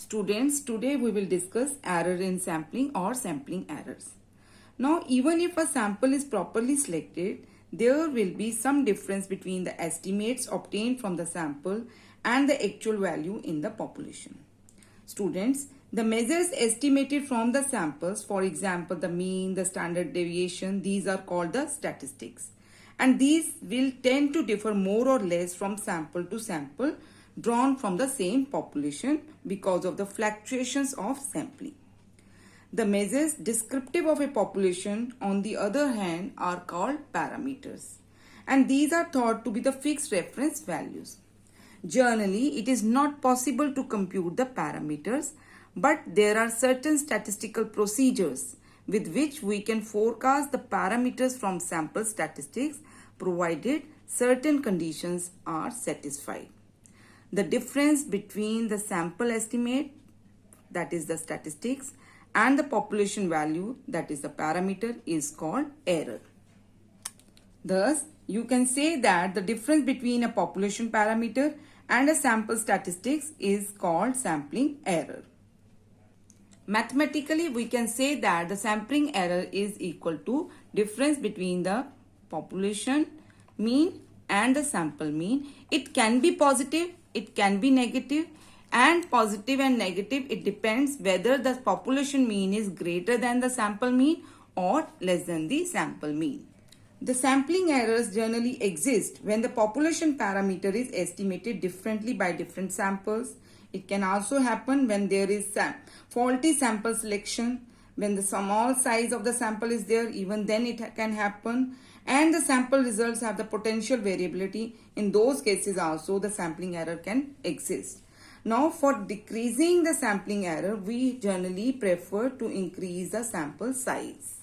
Students, today we will discuss error in sampling or sampling errors. Now, even if a sample is properly selected, there will be some difference between the estimates obtained from the sample and the actual value in the population. Students, the measures estimated from the samples, for example, the mean, the standard deviation, these are called the statistics. And these will tend to differ more or less from sample to sample drawn from the same population because of the fluctuations of sampling. The measures descriptive of a population, on the other hand, are called parameters, and these are thought to be the fixed reference values. Generally, it is not possible to compute the parameters, but there are certain statistical procedures with which we can forecast the parameters from sample statistics provided certain conditions are satisfied. The difference between the sample estimate, that is the statistics, and the population value, that is the parameter, is called error. Thus, you can say that the difference between a population parameter and a sample statistics is called sampling error. Mathematically, we can say that the sampling error is equal to difference between the population mean and the sample mean. It can be positive, it can be negative, and positive and negative, it depends whether the population mean is greater than the sample mean or less than the sample mean. The sampling errors generally exist when the population parameter is estimated differently by different samples. It can also happen when there is faulty sample selection. When the small size of the sample is there, even then it can happen. And the sample results have the potential variability. In those cases also the sampling error can exist. Now, for decreasing the sampling error, we generally prefer to increase the sample size.